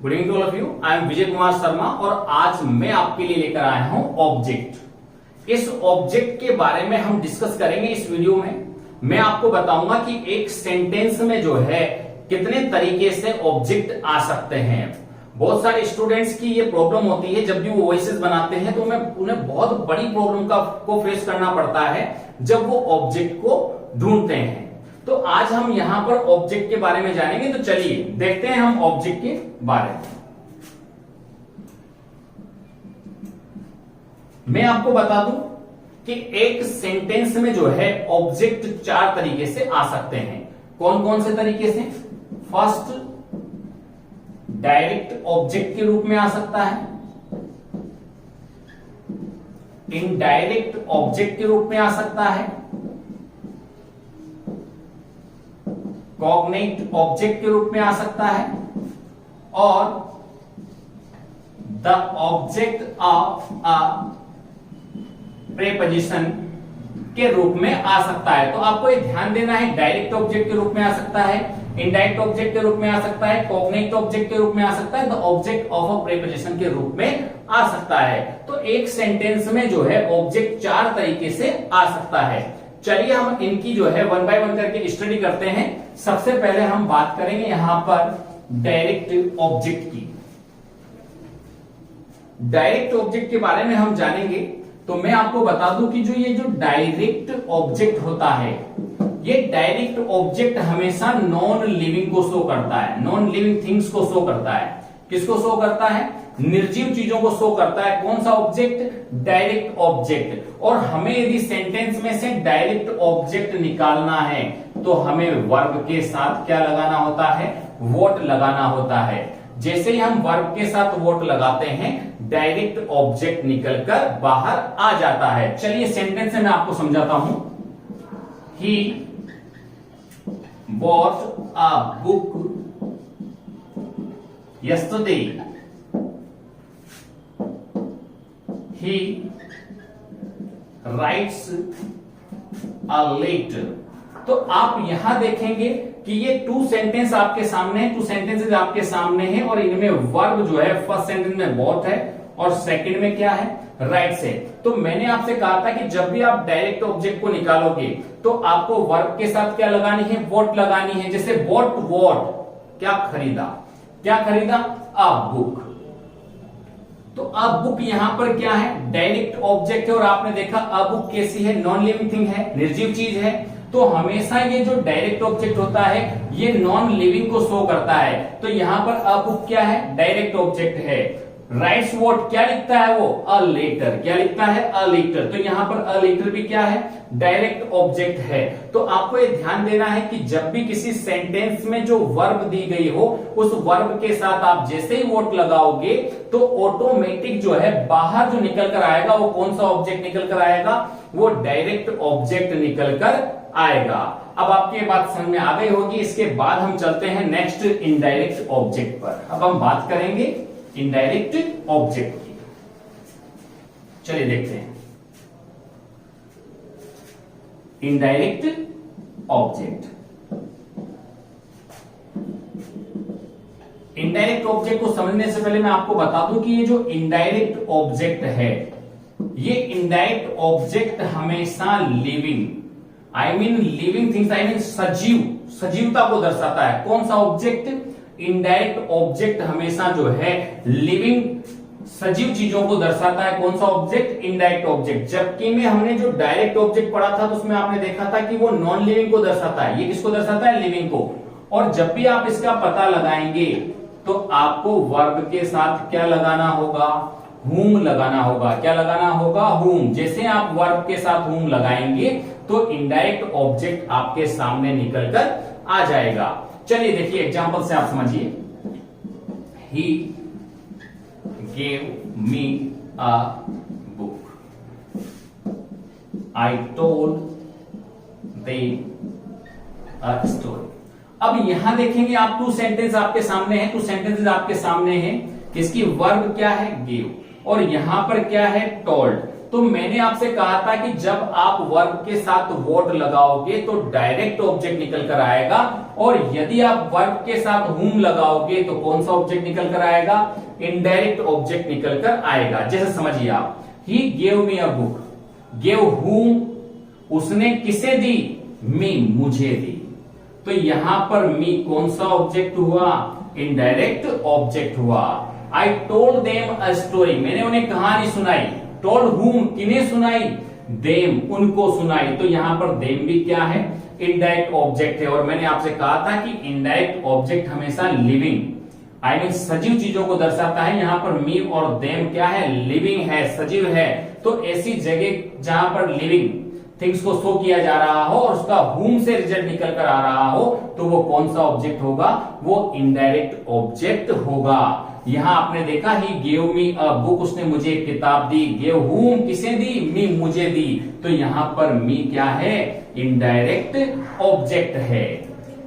Good evening to all of you. I am Vijay Kumar Sharma और आज मैं आपके लिए लेकर आया हूं ऑब्जेक्ट। इस ऑब्जेक्ट के बारे में हम डिस्कस करेंगे इस वीडियो में। मैं आपको बताऊंगा कि एक सेंटेंस में जो है कितने तरीके से ऑब्जेक्ट आ सकते हैं। बहुत सारे स्टूडेंट्स की ये प्रॉब्लम होती है, जब भी वो वॉइसेस बनाते हैं तो उन्हें बहुत बड़ी प्रॉब्लम को फेस करना पड़ता है जब वो ऑब्जेक्ट को ढूंढते हैं। तो आज हम यहां पर ऑब्जेक्ट के बारे में जानेंगे। तो चलिए देखते हैं हम ऑब्जेक्ट के बारे में। मैं आपको बता दूं कि एक सेंटेंस में जो है ऑब्जेक्ट 4 तरीके से आ सकते हैं। कौन कौन से तरीके से? फर्स्ट, डायरेक्ट ऑब्जेक्ट के रूप में आ सकता है, इनडायरेक्ट ऑब्जेक्ट के रूप में आ सकता है, कॉग्निट ऑब्जेक्ट के रूप में आ सकता है और the object of a preposition के रूप में आ सकता है। तो आपको ये ध्यान देना है, डायरेक्ट ऑब्जेक्ट के रूप में आ सकता है, इनडायरेक्ट ऑब्जेक्ट के रूप में आ सकता है, कॉग्निट ऑब्जेक्ट के रूप में आ सकता है, the object of a preposition के रूप में आ सकता है। तो एक सेंटेंस में जो है ऑब्जेक्ट 4 तरीके से आ सकता है। चलिए हम इनकी जो है 1 बाय 1 करके स्टडी करते हैं। सबसे पहले हम बात करेंगे यहां पर डायरेक्ट ऑब्जेक्ट की। डायरेक्ट ऑब्जेक्ट के बारे में हम जानेंगे तो मैं आपको बता दूं कि ये जो डायरेक्ट ऑब्जेक्ट होता है, ये डायरेक्ट ऑब्जेक्ट हमेशा नॉन लिविंग को शो करता है, नॉन लिविंग थिंग्स को शो करता है। किसको शो करता है? निर्जीव चीजों को शो करता है। कौन सा ऑब्जेक्ट? Direct object. और हमें यदि सेंटेंस में से डायरेक्ट ऑब्जेक्ट निकालना है तो हमें वर्ब के साथ क्या लगाना होता है? वॉट लगाना होता है। जैसे ही हम वर्ब के साथ वॉट लगाते हैं, डायरेक्ट ऑब्जेक्ट निकलकर बाहर आ जाता है। चलिए सेंटेंस में मैं आपको समझाता हूं। He bought a book yesterday. He writes a letter. तो आप यहां देखेंगे कि ये 2 सेंटेंस आपके सामने है, 2 सेंटेंसेस आपके सामने हैं और इनमें वर्ब जो है फर्स्ट सेंटेंस में बॉट है और सेकंड में क्या है? राइट्स है। तो मैंने आपसे कहा था कि जब भी आप डायरेक्ट ऑब्जेक्ट को निकालोगे तो आपको वर्ब के साथ क्या लगानी है? वॉट लगानी है। जैसे बॉट वॉट, क्या खरीदा? क्या खरीदा? A book. तो अ बुक यहां पर क्या है? डायरेक्ट ऑब्जेक्ट है और आपने देखा अ बुक कैसी है? नॉन लिविंग थिंग है, निर्जीव चीज है। तो हमेशा ये जो डायरेक्ट ऑब्जेक्ट होता है ये नॉन लिविंग को शो करता है। तो यहां पर अ बुक क्या है? डायरेक्ट ऑब्जेक्ट है। राइट्स वॉट, क्या लिखता है वो? A letter. क्या लिखता है? A letter. तो यहां पर अ लेटर भी क्या है? डायरेक्ट ऑब्जेक्ट है। तो आपको ये ध्यान देना है कि जब भी किसी सेंटेंस में जो वर्ब दी गई हो उस वर्ब के साथ आप जैसे ही वॉट लगाओगे तो ऑटोमेटिक जो है बाहर जो निकल कर आएगा वो कौन सा ऑब्जेक्ट निकल कर आएगा? वो डायरेक्ट ऑब्जेक्ट निकल कर आएगा। अब आपकी ये बात समझ में आ गई होगी। इसके बाद हम चलते हैं नेक्स्ट इनडायरेक्ट ऑब्जेक्ट पर। अब हम बात करेंगे इनडायरेक्ट ऑब्जेक्ट की। चलिए देखते हैं इनडायरेक्ट ऑब्जेक्ट। इनडायरेक्ट ऑब्जेक्ट को समझने से पहले मैं आपको बता दूं कि ये जो इनडायरेक्ट ऑब्जेक्ट है, ये इनडायरेक्ट ऑब्जेक्ट हमेशा living, I mean living things, I mean सजीवता को दर्शाता है। कौन सा ऑब्जेक्ट? इनडायरेक्ट ऑब्जेक्ट हमेशा जो है लिविंग, सजीव चीजों को दर्शाता है। कौन सा ऑब्जेक्ट? Indirect object. जबकि में हमने जो डायरेक्ट ऑब्जेक्ट पढ़ा था तो उसमें आपने देखा था कि वो नॉन लिविंग को दर्शाता है। ये किसको दर्शाता है? लिविंग को। और जब भी आप इसका पता लगाएंगे तो आपको वर्ब के साथ क्या लगाना होगा? whom लगाना होगा। क्या लगाना होगा? whom। जैसे आप वर्ब के साथ whom लगाएंगे तो इनडायरेक्ट ऑब्जेक्ट आपके सामने निकलकर आ जाएगा। चलिए देखिए एग्जांपल से आप समझिए। He gave me a book. I told them a story. अब यहां देखेंगे आप 2 सेंटेंस आपके सामने हैं, 2 सेंटेंसेस आपके सामने हैं। इसकी वर्ब क्या है? गिव। और यहां पर क्या है? टोल्ड। तो मैंने आपसे कहा था कि जब आप वर्ब के साथ वॉट लगाओगे तो डायरेक्ट ऑब्जेक्ट निकल कर आएगा, और यदि आप वर्ब के साथ whom लगाओगे तो कौन सा ऑब्जेक्ट निकल कर आएगा? इनडायरेक्ट ऑब्जेक्ट निकल कर आएगा। जैसे समझिए आप, he gave me a book, gave whom, उसने किसे दी? मी, मुझे दी। तो यहां पर मी कौन सा ऑब्जेक्ट हुआ? इनडायरेक्ट ऑब्जेक्ट हुआ। I told them a story, मैंने उन्हें कहानी सुनाई। टोल्ड whom, किन्हें सुनाई? देम, उनको सुनाई। तो यहां पर देम भी क्या है? इनडायरेक्ट ऑब्जेक्ट है। और मैंने आपसे कहा था कि इनडायरेक्ट ऑब्जेक्ट हमेशा लिविंग आई मीन सजीव चीजों को दर्शाता है। यहां पर मी और देम क्या है? लिविंग है, सजीव है। तो ऐसी जगह जहां पर लिविंग थिंग्स को शो किया जा रहा हो और उसका whom से रिजल्ट निकल कर आ रहा हो, तो वो कौन सा ऑब्जेक्ट होगा? वो इनडायरेक्ट ऑब्जेक्ट होगा। यहां आपने देखा he gave me a book, उसने मुझे एक किताब दी। गेव whom, किसे दी? मी, मुझे दी। तो यहां पर मी क्या है? इनडायरेक्ट ऑब्जेक्ट है।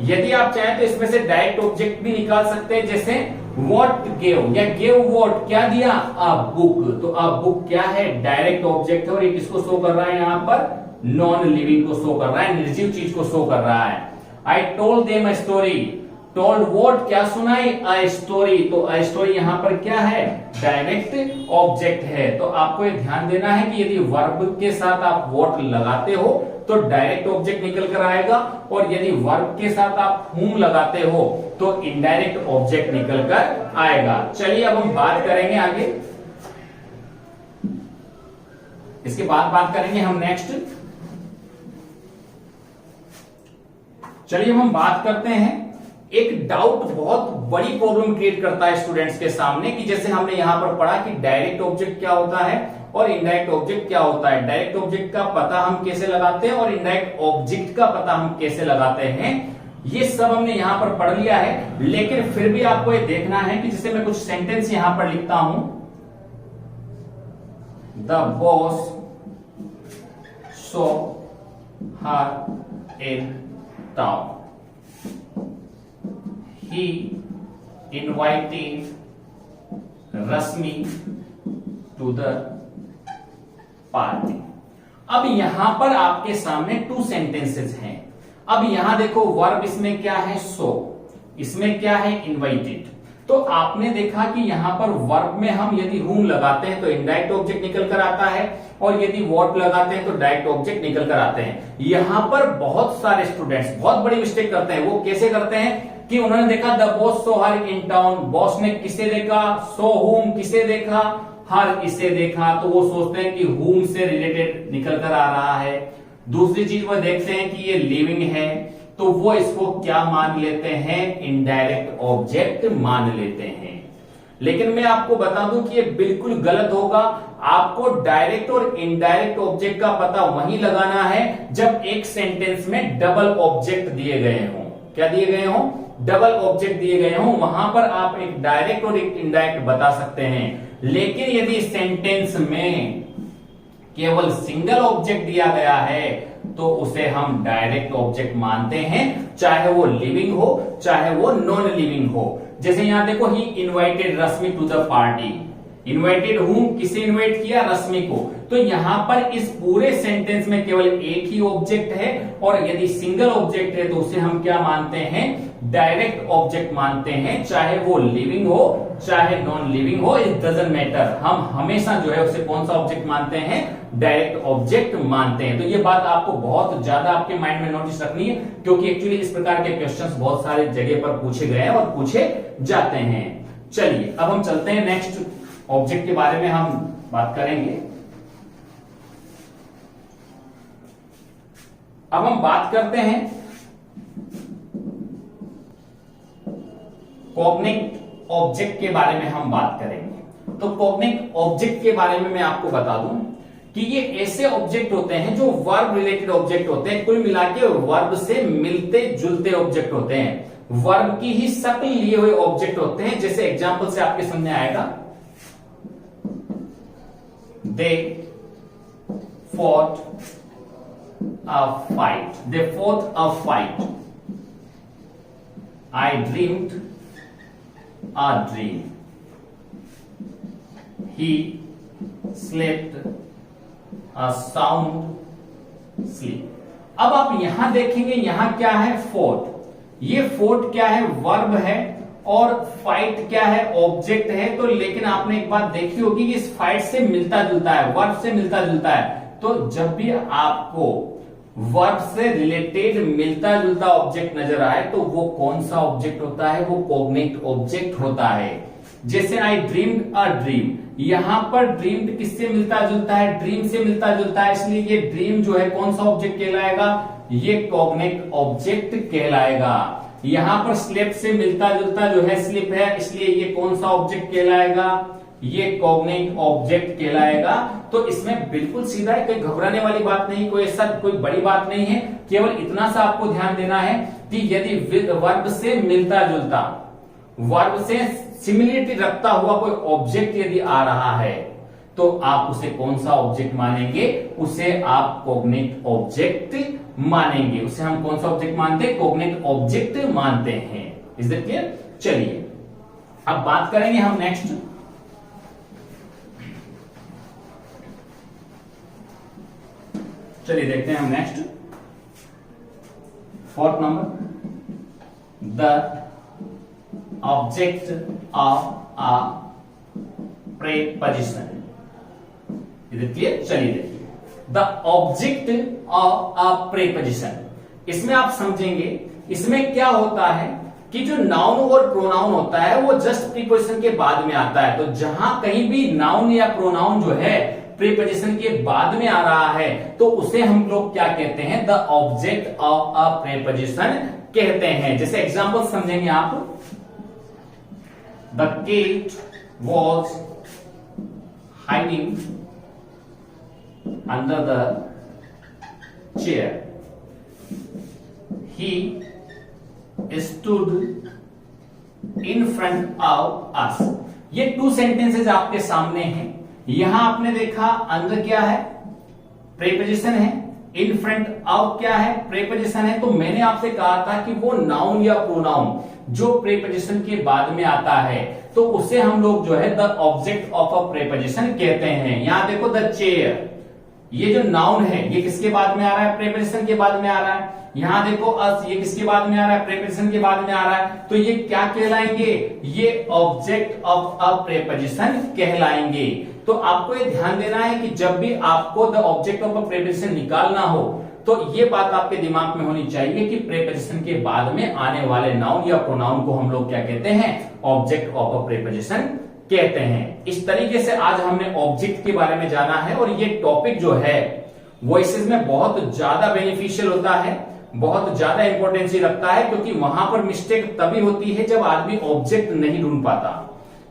यदि आप चाहें तो इसमें से डायरेक्ट ऑब्जेक्ट भी निकाल सकते हैं, जैसे व्हाट गेव या गेव व्हाट, क्या दिया? A book. तो अ बुक क्या है? डायरेक्ट ऑब्जेक्ट है। और ये किसको शो कर रहा है? यहां पर नॉन लिविंग को शो कर रहा है, निर्जीव चीज को शो कर रहा है। I told them a story, told what, क्या सुनाई? A story. तो अ स्टोरी यहां पर क्या है? डायरेक्ट ऑब्जेक्ट है। तो आपको ये ध्यान देना है कि यदि वर्ब के साथ आप व्हाट लगाते हो तो डायरेक्ट ऑब्जेक्ट निकल कर आएगा, और यदि वर्ब के साथ आप whom लगाते हो तो इनडायरेक्ट ऑब्जेक्ट निकल कर आएगा। चलिए अब हम बात करेंगे आगे, इसके बाद बात करेंगे हम नेक्स्ट। चलिए हम बात करते हैं, एक डाउट बहुत बड़ी प्रॉब्लम क्रिएट करता है स्टूडेंट्स के सामने, कि जैसे हमने यहां पर पढ़ा कि डायरेक्ट ऑब्जेक्ट क्या होता है और इनडायरेक्ट ऑब्जेक्ट क्या होता है। डायरेक्ट ऑब्जेक्ट का पता हम कैसे लगाते हैं और इनडायरेक्ट ऑब्जेक्ट का पता हम कैसे लगाते हैं, ये सब हमने यहां पर पढ़ लिया है। लेकिन फिर भी आपको ये देखना है कि जैसे मैं कुछ सेंटेंस यहां पर लिखता हूं, the boss so her in town, he invited Rasmi to the party। अब यहां पर आपके सामने टू सेंटेंसेस हैं। अब यहां देखो वर्ब इसमें क्या है? सो, इसमें क्या है? इनवाइटेड। तो आपने देखा कि यहां पर वर्ब में हम यदि whom लगाते हैं तो इनडायरेक्ट ऑब्जेक्ट निकल कर आता है, और यदि what लगाते हैं तो डायरेक्ट ऑब्जेक्ट निकल कर आते हैं। यहां पर बहुत सारे स्टूडेंट्स बहुत बड़ी मिस्टेक करते हैं। वो कैसे करते हैं कि उन्होंने देखा the boss so her in town, boss ने किसे देखा? सो whom, किसे देखा? हर, इसे देखा। तो वो सोचते हैं कि whom से रिलेटेड निकल कर आ रहा है। दूसरी चीज वो देखते हैं कि ये लिविंग है, तो वो इसको क्या मान लेते हैं? इनडायरेक्ट ऑब्जेक्ट मान लेते हैं। लेकिन मैं आपको बता दूं कि ये बिल्कुल गलत होगा। आपको डायरेक्ट और इनडायरेक्ट ऑब्जेक्ट का पता वहीं लगाना है जब एक सेंटेंस में डबल ऑब्जेक्ट दिए गए हों। क्या दिए गए हों? डबल ऑब्जेक्ट दिए गए हों, वहां पर आप एक डायरेक्ट और एक इनडायरेक्ट बता सकते हैं। लेकिन यदि सेंटेंस में केवल सिंगल ऑब्जेक्ट दिया गया है तो उसे हम डायरेक्ट ऑब्जेक्ट मानते हैं, चाहे वो लिविंग हो चाहे वो नॉन लिविंग हो। जैसे यहां देखो, he invited Rashmi to the party. Invited हूं, किसे इनवाइट किया? रश्मि को। तो यहां पर इस पूरे सेंटेंस में केवल एक ही ऑब्जेक्ट है, और यदि सिंगल ऑब्जेक्ट है तो उसे हम क्या मानते हैं? डायरेक्ट ऑब्जेक्ट मानते हैं, चाहे वो लिविंग हो चाहे नॉन लिविंग हो, इट डजंट मैटर। हम हमेशा जो है उसे कौन सा ऑब्जेक्ट मानते हैं? डायरेक्ट ऑब्जेक्ट मानते हैं। तो ये बात आपको बहुत ज्यादा आपके माइंड में नोटिस रखनी है, क्योंकि एक्चुअली इस प्रकार के क्वेश्चंस बहुत सारे जगह पर पूछे गए हैं और पूछे जाते हैं। चलिए अब हम चलते हैं नेक्स्ट ऑब्जेक्ट के बारे में हम बात करेंगे। अब हम बात करते हैं कॉग्निट ऑब्जेक्ट के बारे में हम बात करेंगे। तो कॉग्निट ऑब्जेक्ट के बारे में मैं आपको बता दूं कि ये ऐसे ऑब्जेक्ट होते हैं जो वर्ब रिलेटेड ऑब्जेक्ट होते हैं। कुल मिला के वर्ब से मिलते जुलते ऑब्जेक्ट होते हैं, वर्ब की ही शक्ल लिए हुए ऑब्जेक्ट होते हैं। जैसे एग्जांपल से आपके सामने आएगा, they fought a fight, they fought a fight, I dreamed a dream, he slept a sound sleep. अब आप यहां देखेंगे, यहां क्या है, फोर्ट। ये फोर्ट क्या है, वर्ब है, और फाइट क्या है, ऑब्जेक्ट है। तो लेकिन आपने एक बात देखी होगी कि इस फाइट से मिलता जुलता है, वर्ब से मिलता जुलता है। तो जब भी आपको वर्ब से रिलेटेड मिलता जुलता ऑब्जेक्ट नजर आए तो वो कौन सा ऑब्जेक्ट होता है, वो कॉग्निट ऑब्जेक्ट होता है। जैसे आई ड्रीम्ड अ ड्रीम, यहां पर ड्रीम्ड किससे मिलता जुलता है, ड्रीम से मिलता जुलता है, इसलिए ये ड्रीम जो है कौन सा ऑब्जेक्ट कहलाएगा, ये कॉग्निट ऑब्जेक्ट कहलाएगा। यहां पर स्लिप से मिलता जुलता जो है स्लिप है, इसलिए ये कौन सा ऑब्जेक्ट कहलाएगा, ये कॉग्निट ऑब्जेक्ट कहलाएगा। तो इसमें बिल्कुल सीधा है, कोई घबराने वाली बात नहीं, कोई ऐसा कोई बड़ी बात नहीं है। केवल इतना सा आपको ध्यान देना है कि यदि वर्ब से मिलता जुलता, वर्ब से सिमिलरिटी रखता हुआ कोई ऑब्जेक्ट यदि आ रहा है तो आप उसे कौन सा ऑब्जेक्ट मानेंगे, उसे आप कॉग्निट ऑब्जेक्ट मानेंगे। उसे हम कौन सा ऑब्जेक्ट मानते हैं, कॉग्निट ऑब्जेक्ट मानते हैं। Is that clear? चलिए अब बात करेंगे हम नेक्स्ट, चलिए देखते हैं हम next, fourth number, the object of a preposition. Is it clear? चलिए देखिए, the object of a preposition, इसमें आप समझेंगे इसमें क्या होता है कि जो नाउन और प्रोनाउन होता है वो जस्ट प्रीपोजिशन के बाद में आता है। तो जहां कहीं भी नाउन या प्रोनाउन जो है प्रीपोजिशन के बाद में आ रहा है तो उसे हम लोग क्या कहते हैं, the object of a preposition कहते हैं। जैसे एग्जांपल समझेंगे आप, the cat was hiding under the chair, he stood in front of us. ये टू सेंटेंसेस आपके सामने हैं। यहां आपने देखा अंदर क्या है, प्रीपोजिशन है, इन फ्रंट ऑफ क्या है, प्रीपोजिशन है। तो मैंने आपसे कहा था कि वो नाउन या प्रोनाउन जो प्रीपोजिशन के बाद में आता है तो उसे हम लोग जो है the object of a preposition कहते हैं। यहां देखो द चेयर, ये जो नाउन है ये किसके बाद में आ रहा है, प्रीपोजिशन के बाद में आ रहा है। यहां देखो अस, ये किसके बाद में आ रहा है, प्रीपोजिशन के बाद में आ रहा है। तो ये क्या कहलाएंगे, ये ऑब्जेक्ट ऑफ अ प्रीपोजिशन कहलाएंगे। तो आपको ये ध्यान देना है कि जब भी आपको the object of a preposition निकालना हो तो ये बात आपके दिमाग में होनी चाहिए कि प्रीपोजिशन के बाद में आने वाले नाउन या प्रोनाउन को हम लोग क्या कहते हैं, ऑब्जेक्ट ऑफ अ प्रीपोजिशन कहते हैं। इस तरीके से आज हमने ऑब्जेक्ट के बारे में जाना है और ये टॉपिक जो है वॉइसेस में बहुत ज्यादा बेनिफिशियल होता है, बहुत ज्यादा इंपॉर्टेंसी रखता है, क्योंकि वहां पर मिस्टेक तभी होती है जब आदमी ऑब्जेक्ट नहीं ढूंढ पाता।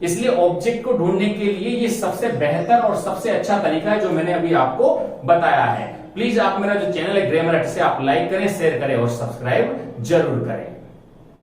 इसलिए ऑब्जेक्ट को ढूंढने के लिए ये सबसे बेहतर और सबसे अच्छा तरीका है जो मैंने अभी आपको बताया है। प्लीज आप मेरा जो चैनल है ग्रामर हट से आप लाइक करें, शेयर करें और सब्सक्राइब जरूर करें।